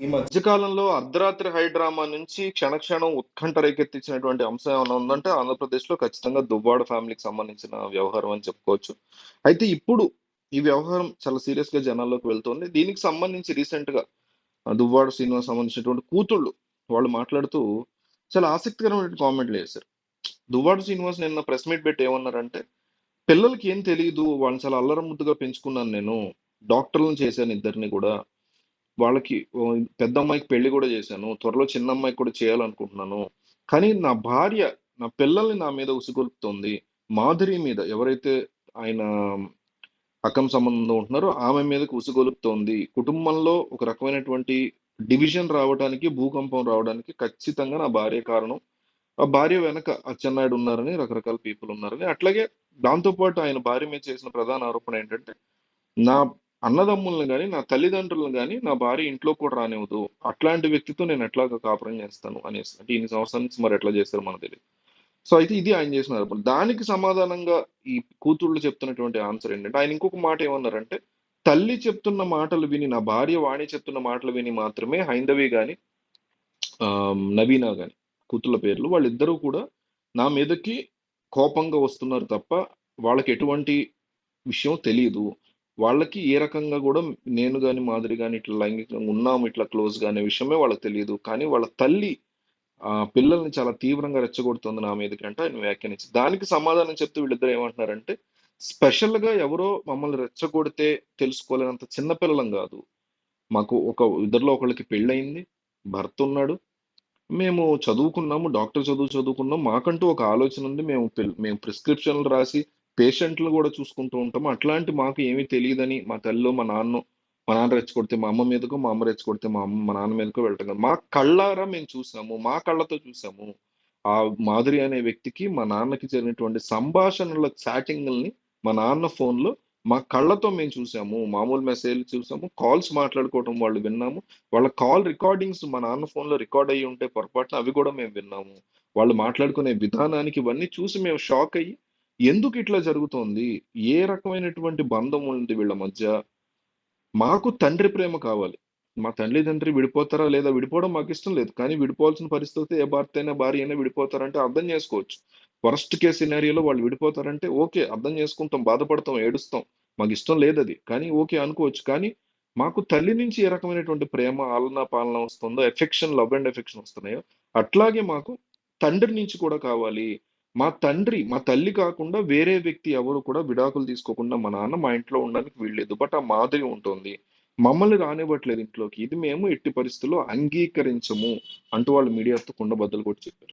ఈ మధ్య కాలంలో అర్ధరాత్రి హై డ్రామా నుంచి క్షణక్షణం ఉత్కంఠ రేకెత్తించినటువంటి అంశం ఏమైనా ఉందంటే ఆంధ్రప్రదేశ్‌లో ఖచ్చితంగా దువ్వాడ ఫ్యామిలీకి సంబంధించిన వ్యవహారం అని చెప్పుకోవచ్చు. అయితే ఇప్పుడు ఈ వ్యవహారం చాలా సీరియస్‌గా జనాల్లోకి వెళ్తోంది. దీనికి సంబంధించి రీసెంట్‌గా దువ్వాడ శ్రీనివాస్ సంబంధించినటువంటి కూతుళ్ళు వాళ్ళు మాట్లాడుతూ చాలా ఆసక్తికరమైన కామెంట్‌లు చేశారు. దువ్వాడ శ్రీనివాస్ నిన్న ప్రెస్ మీట్ పెట్టి ఏమన్నారంటే, "పిల్లలకి ఏం తెలీదు. వాళ్ళని చాలా అల్లరి ముద్దుగా పెంచుకున్నాను నేను. డాక్టర్‌లని చేశాను ఇద్దరిని కూడా. వాళ్ళకి పెద్ద అమ్మాయికి పెళ్లి కూడా చేశాను. త్వరలో చిన్న అమ్మాయికి కూడా చేయాలనుకుంటున్నాను. కానీ నా భార్య నా పిల్లల్ని నా మీద ఉసిగొల్పుతోంది. మాధురి మీద ఎవరైతే ఆయన అక్రమ సంబంధంలో ఉంటున్నారో ఆమె మీదకి ఉసిగొలుపుతోంది. కుటుంబంలో ఒక రకమైనటువంటి డివిజన్ రావడానికి, భూకంపం రావడానికి ఖచ్చితంగా నా భార్య కారణం. ఆ భార్య వెనక అచ్చెన్నాయుడు ఉన్నారని, రకరకాల పీపుల్ ఉన్నారని. అట్లాగే దాంతో పాటు ఆయన భార్య మీద చేసిన ప్రధాన ఆరోపణ ఏంటంటే నా అన్నదమ్ముల్ని గాని, నా తల్లిదండ్రులను గాని, నా భార్య ఇంట్లోకి కూడా రానివ్వదు. అట్లాంటి వ్యక్తితో నేను ఎట్లాగా కాపురం చేస్తాను అనేసి. అంటే ఇన్ని సంవత్సరాల నుంచి మరి ఎట్లా చేస్తారో మనకు తెలీదు. సో, అయితే ఇది ఆయన చేసిన ఆరోపణ. దానికి సమాధానంగా ఈ కూతుళ్ళు చెప్తున్నటువంటి ఆన్సర్ ఏంటంటే, ఆయన ఇంకొక మాట ఏమన్నారంటే, తల్లి చెప్తున్న మాటలు విని, నా భార్య వాణి చెప్తున్న మాటలు విని మాత్రమే హైందవి గాని, నవీన గాని కూతుళ్ళ పేర్లు వాళ్ళిద్దరూ కూడా నా మీదకి కోపంగా వస్తున్నారు తప్ప, వాళ్ళకి ఎటువంటి విషయం తెలీదు. వాళ్ళకి ఏ రకంగా గూడా నేను గాని, మాధురి గాని ఇట్లా లైంగికంగా ఉన్నాము, ఇట్లా క్లోజ్‌గా అనే విషయమే వాళ్ళకి తెలీదు. కానీ వాళ్ళ తల్లి పిల్లల్ని చాలా తీవ్రంగా రెచ్చగొడుతుంది నా మీదకి అంటే ఆయన వ్యాఖ్యానించారు. దానికి సమాధానం చెప్తూ వీళ్ళిద్దరు ఏమంటున్నారంటే, స్పెషల్‌గా ఎవరో మమ్మల్ని రెచ్చగొడితే తెలుసుకోలేనంత చిన్న పిల్లలం గాదు. మాకు ఇద్దరిలో ఒకళ్ళకి పెళ్లయింది. భర్తున్నాడు. మేము చదువుకున్నాము. డాక్టర్ చదువు చదువుకున్నాం. మాకంటూ ఒక ఆలోచన ఉంది. మేము ప్రిస్క్రిప్షన్‌లు రాసి పేషెంట్‌లు గూడా చూసుకుంటూ ఉంటాము. అట్లాంటి మాకు ఏమీ తెలీదని మా తల్లో, మా నాన్న రెచ్చగొడితే మా అమ్మ మీదకో, మా అమ్మ రెచ్చగొడితే మా నాన్న మీదకో వెళ్ళటం కాదు. మా కళ్ళారా మేము చూసాము. మా కళ్ళతో చూసాము. ఆ మాధురి అనే వ్యక్తికి, మా నాన్నకి జరిగినటువంటి సంభాషణల చాటింగుల్ని మా నాన్న ఫోన్‌లో మా కళ్ళతో మేము చూసాము. మామూలు మెసేజ్‌లు చూసాము. కాల్స్ మాట్లాడుకోవటం వాళ్ళు విన్నాము. వాళ్ళ కాల్ రికార్డింగ్స్ మా నాన్న ఫోన్‌లో రికార్డ్ అయ్యి ఉంటే పొరపాటున అవి కూడా మేము విన్నాము. వాళ్ళు మాట్లాడుకునే విధానానికి ఇవన్నీ చూసి మేము షాక్ అయ్యి, ఎందుకు ఇట్లా జరుగుతోంది? ఏ రకమైనటువంటి బంధం ఉంది వీళ్ళ మధ్య? మాకు తండ్రి ప్రేమ కావాలి. మా తల్లిదండ్రి విడిపోతారా? లేదా? విడిపోవడం మాకిష్టం లేదు. కానీ విడిపోవాల్సిన పరిస్థితి ఏ భర్త అయినా, భార్య అయినా విడిపోతారంటే అర్థం చేసుకోవచ్చు. వరస్ట్ కేస్ సినారియోలో వాళ్ళు విడిపోతారంటే ఓకే. అర్థం చేసుకుంటాం, బాధపడతాం, ఏడుస్తాం. మాకిష్టం లేదది. కానీ ఓకే అనుకోవచ్చు. కానీ మాకు తల్లి నుంచి ఏ రకమైనటువంటి ప్రేమ, ఆలన, పాలన వస్తుందో, ఎఫెక్షన్, లవ్ అండ్ ఎఫెక్షన్ వస్తున్నాయో, అట్లాగే మాకు తండ్రి నుంచి కూడా కావాలి. మా తల్లి కాకుండా వేరే వ్యక్తి ఎవరు కూడా విడాకులు తీసుకోకుండా మా నాన్న మా ఇంట్లో ఉండడానికి వీల్లేదు. బట్ ఆ మాధవి ఉంటుంది. మమ్మల్ని రానివ్వట్లేదు ఇంట్లోకి. ఇది మేము ఎట్టి పరిస్థితుల్లో అంగీకరించము అంటూ వాళ్ళు మీడియాతో కుండబద్దలు కొట్టి చెప్పారు.